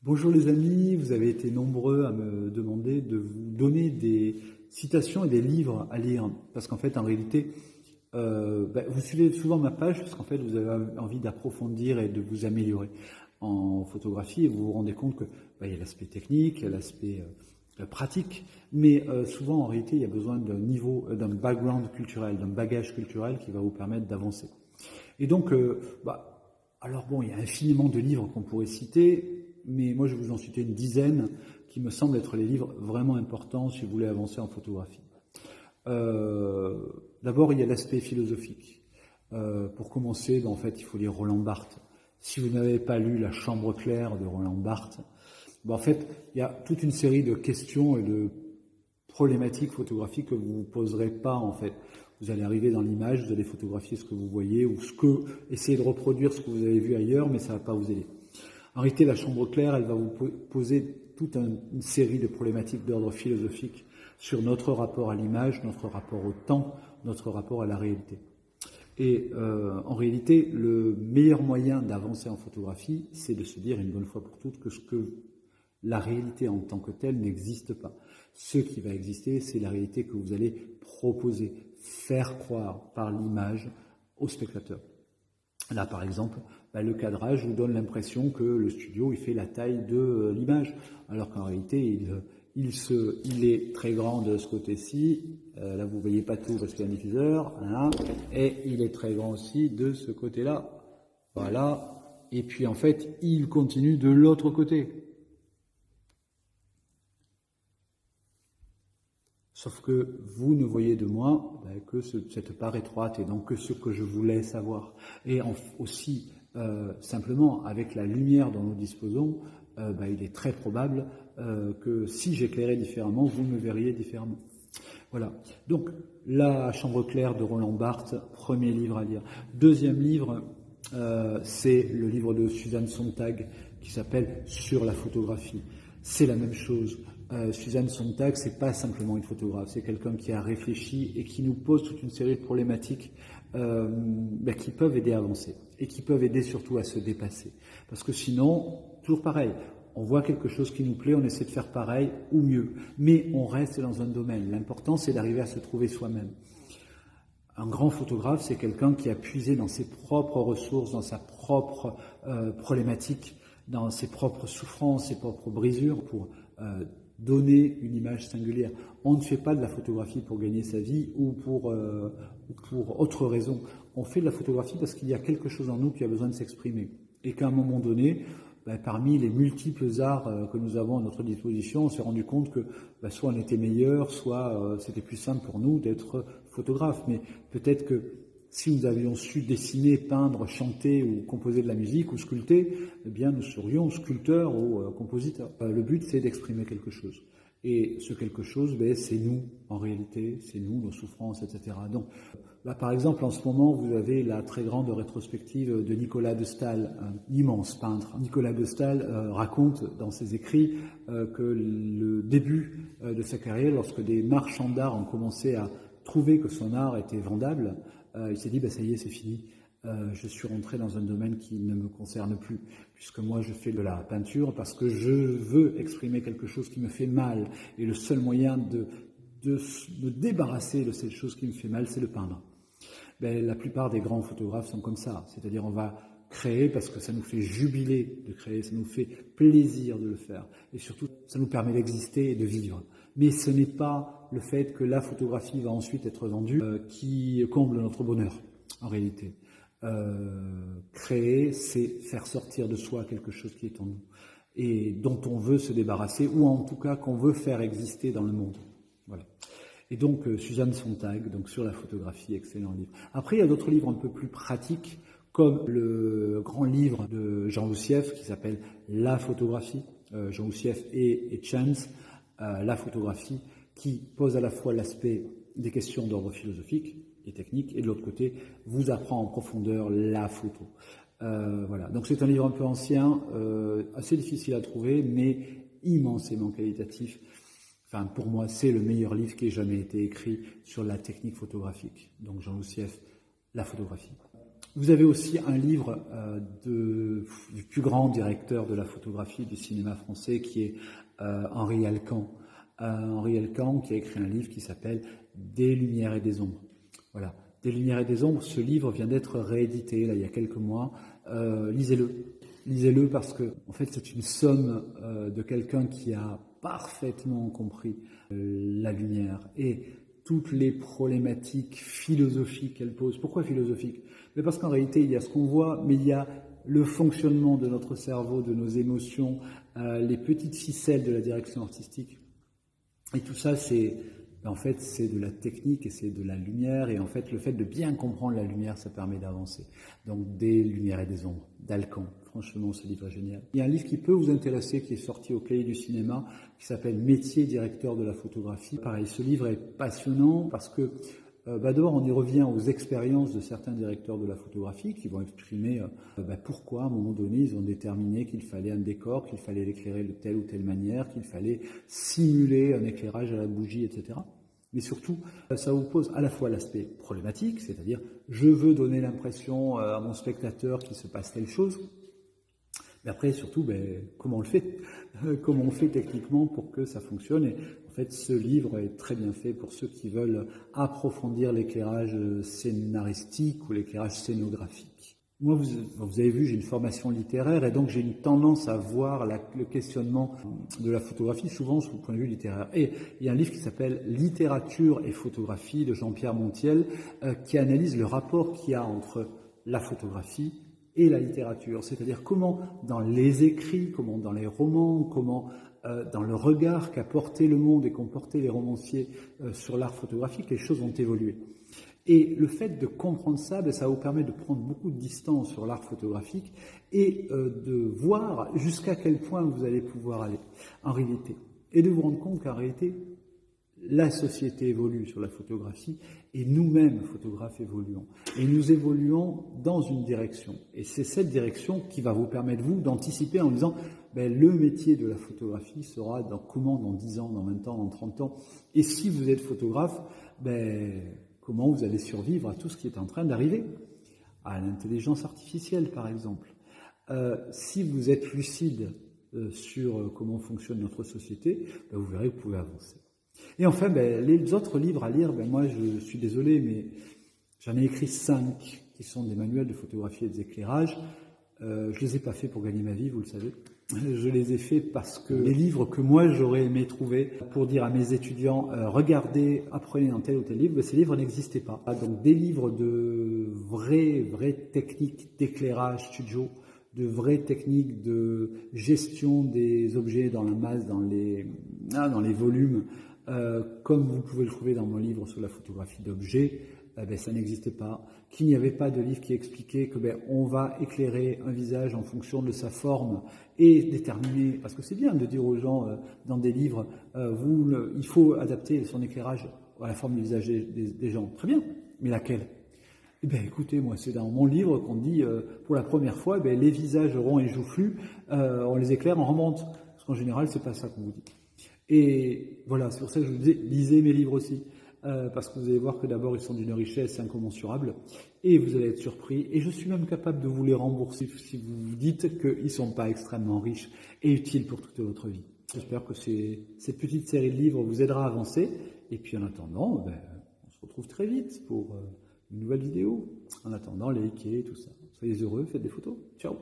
Bonjour les amis, vous avez été nombreux à me demander de vous donner des citations et des livres à lire. Parce qu'en fait, en réalité, vous suivez souvent ma page parce qu'en fait, vous avez envie d'approfondir et de vous améliorer en photographie et vous vous rendez compte que il y a l'aspect technique, il y a l'aspect pratique, mais souvent en réalité, il y a besoin d'un niveau, d'un background culturel, d'un bagage culturel qui va vous permettre d'avancer. Et donc, alors bon, il y a infiniment de livres qu'on pourrait citer, mais moi je vais vous en citer une dizaine qui me semblent être les livres vraiment importants si vous voulez avancer en photographie. D'abord, il y a l'aspect philosophique. Pour commencer, en fait, il faut lire Roland Barthes. Si vous n'avez pas lu La Chambre claire de Roland Barthes, en fait, il y a toute une série de questions et de problématiques photographiques que vous ne poserez pas, en fait. Vous allez arriver dans l'image, vous allez photographier ce que vous voyez ou essayer de reproduire ce que vous avez vu ailleurs, mais ça ne va pas vous aider. En réalité, la chambre claire, elle va vous poser toute une série de problématiques d'ordre philosophique sur notre rapport à l'image, notre rapport au temps, notre rapport à la réalité. Et en réalité, le meilleur moyen d'avancer en photographie, c'est de se dire une bonne fois pour toutes que la réalité en tant que telle n'existe pas. Ce qui va exister, c'est la réalité que vous allez proposer, faire croire par l'image au spectateur. Là, par exemple, le cadrage vous donne l'impression que le studio il fait la taille de l'image, alors qu'en réalité, il est très grand de ce côté-ci. Là, vous ne voyez pas tout parce qu'il y a un diffuseur. Voilà, et il est très grand aussi de ce côté-là. Voilà. Et puis, en fait, il continue de l'autre côté. Sauf que vous ne voyez de moi que cette part étroite et donc que ce que je voulais savoir. Et aussi, simplement, avec la lumière dont nous disposons, il est très probable que si j'éclairais différemment, vous me verriez différemment. Voilà. Donc, La Chambre claire de Roland Barthes, premier livre à lire. Deuxième livre, c'est le livre de Suzanne Sontag qui s'appelle Sur la photographie. C'est la même chose. Suzanne Sontag, c'est pas simplement une photographe, c'est quelqu'un qui a réfléchi et qui nous pose toute une série de problématiques qui peuvent aider à avancer et qui peuvent aider surtout à se dépasser. Parce que sinon, toujours pareil, on voit quelque chose qui nous plaît, on essaie de faire pareil ou mieux, mais on reste dans un domaine. L'important, c'est d'arriver à se trouver soi-même. Un grand photographe, c'est quelqu'un qui a puisé dans ses propres ressources, dans sa propre problématique, dans ses propres souffrances, ses propres brisures pour donner une image singulière. On ne fait pas de la photographie pour gagner sa vie ou pour autre raison. On fait de la photographie parce qu'il y a quelque chose en nous qui a besoin de s'exprimer. Et qu'à un moment donné, parmi les multiples arts que nous avons à notre disposition, on s'est rendu compte que soit on était meilleur, soit c'était plus simple pour nous d'être photographe. Mais peut-être que si nous avions su dessiner, peindre, chanter ou composer de la musique ou sculpter, eh bien nous serions sculpteurs ou compositeurs. Le but, c'est d'exprimer quelque chose. Et ce quelque chose, c'est nous, en réalité, c'est nous, nos souffrances, etc. Donc, là, par exemple, en ce moment, vous avez la très grande rétrospective de Nicolas de Staël, un immense peintre. Nicolas de Staël raconte dans ses écrits que le début de sa carrière, lorsque des marchands d'art ont commencé à trouver que son art était vendable, il s'est dit, ça y est, c'est fini. Je suis rentré dans un domaine qui ne me concerne plus, puisque moi je fais de la peinture parce que je veux exprimer quelque chose qui me fait mal. Et le seul moyen de me débarrasser de cette chose qui me fait mal, c'est de peindre. La plupart des grands photographes sont comme ça, c'est-à-dire on va créer parce que ça nous fait jubiler de créer, ça nous fait plaisir de le faire. Et surtout, ça nous permet d'exister et de vivre. Mais ce n'est pas le fait que la photographie va ensuite être vendue qui comble notre bonheur, en réalité. Créer, c'est faire sortir de soi quelque chose qui est en nous et dont on veut se débarrasser ou en tout cas qu'on veut faire exister dans le monde. Voilà. Et donc Suzanne Sontag, donc sur la photographie, excellent livre. Après, il y a d'autres livres un peu plus pratiques, comme le grand livre de Jean Oussieff qui s'appelle La photographie, Jean Oussieff et Chance, La photographie, qui pose à la fois l'aspect des questions d'ordre philosophique et technique, et de l'autre côté, vous apprend en profondeur la photo. Voilà. Donc c'est un livre un peu ancien, assez difficile à trouver, mais immensément qualitatif. Enfin, pour moi, c'est le meilleur livre qui ait jamais été écrit sur la technique photographique. Donc Jean Oussieff, La photographie. Vous avez aussi un livre du plus grand directeur de la photographie du cinéma français qui est Henri Alcan. Henri Alcan qui a écrit un livre qui s'appelle Des lumières et des ombres. Voilà, Des lumières et des ombres, ce livre vient d'être réédité là, il y a quelques mois. Lisez-le. Lisez-le parce que en fait, c'est une somme de quelqu'un qui a parfaitement compris la lumière et toutes les problématiques philosophiques qu'elle pose. Pourquoi philosophiques? Mais parce qu'en réalité, il y a ce qu'on voit, mais il y a le fonctionnement de notre cerveau, de nos émotions, les petites ficelles de la direction artistique. Et tout ça, en fait, c'est de la technique et c'est de la lumière. Et en fait, le fait de bien comprendre la lumière, ça permet d'avancer. Donc, Des lumières et des ombres, d'Alcan. Franchement, ce livre est génial. Il y a un livre qui peut vous intéresser, qui est sorti au Cahier du cinéma, qui s'appelle Métier directeur de la photographie. Pareil, ce livre est passionnant parce que d'abord, on y revient aux expériences de certains directeurs de la photographie qui vont exprimer pourquoi, à un moment donné, ils ont déterminé qu'il fallait un décor, qu'il fallait l'éclairer de telle ou telle manière, qu'il fallait simuler un éclairage à la bougie, etc. Mais surtout, ça vous pose à la fois l'aspect problématique, c'est-à-dire je veux donner l'impression à mon spectateur qu'il se passe telle chose, mais après, surtout, comment on le fait? Comment on fait techniquement pour que ça fonctionne? Et en fait, ce livre est très bien fait pour ceux qui veulent approfondir l'éclairage scénaristique ou l'éclairage scénographique. Moi, vous avez vu, j'ai une formation littéraire et donc j'ai une tendance à voir le questionnement de la photographie souvent sous le point de vue littéraire. Et il y a un livre qui s'appelle Littérature et photographie de Jean-Pierre Montiel qui analyse le rapport qu'il y a entre la photographie et la littérature, c'est-à-dire comment dans les écrits, comment dans les romans, comment dans le regard qu'a porté le monde et qu'ont porté les romanciers sur l'art photographique, les choses ont évolué. Et le fait de comprendre ça, ça vous permet de prendre beaucoup de distance sur l'art photographique et de voir jusqu'à quel point vous allez pouvoir aller en réalité. Et de vous rendre compte qu'en réalité, la société évolue sur la photographie et nous-mêmes, photographes, évoluons. Et nous évoluons dans une direction. Et c'est cette direction qui va vous permettre, vous, d'anticiper en disant le métier de la photographie sera dans 10 ans, dans 20 ans, dans 30 ans. Et si vous êtes photographe, comment vous allez survivre à tout ce qui est en train d'arriver? À l'intelligence artificielle, par exemple. Si vous êtes lucide sur comment fonctionne notre société, vous verrez que vous pouvez avancer. Et enfin, les autres livres à lire, moi je suis désolé, mais j'en ai écrit 5 qui sont des manuels de photographie et d'éclairage. Je les ai pas faits pour gagner ma vie, vous le savez. Je les ai faits parce que les livres que moi j'aurais aimé trouver pour dire à mes étudiants regardez, apprenez un tel ou tel livre, ces livres n'existaient pas. Donc des livres de vraies techniques d'éclairage studio, de vraies techniques de gestion des objets dans la masse, dans les volumes, comme vous pouvez le trouver dans mon livre sur la photographie d'objets, ça n'existait pas. Qu'il n'y avait pas de livre qui expliquait que on va éclairer un visage en fonction de sa forme et déterminer, parce que c'est bien de dire aux gens dans des livres, il faut adapter son éclairage à la forme du visage des gens. Très bien, mais laquelle? Écoutez, moi, c'est dans mon livre qu'on dit, pour la première fois, les visages ronds et joufflus, on les éclaire en remonte. Parce qu'en général, c'est pas ça qu'on vous dit. Et voilà, c'est pour ça que je vous disais, lisez mes livres aussi. Parce que vous allez voir que d'abord, ils sont d'une richesse incommensurable. Et vous allez être surpris. Et je suis même capable de vous les rembourser si vous vous dites qu'ils ne sont pas extrêmement riches et utiles pour toute votre vie. J'espère que cette petite série de livres vous aidera à avancer. Et puis en attendant, on se retrouve très vite pour une nouvelle vidéo. En attendant, likez, tout ça. Soyez heureux, faites des photos. Ciao!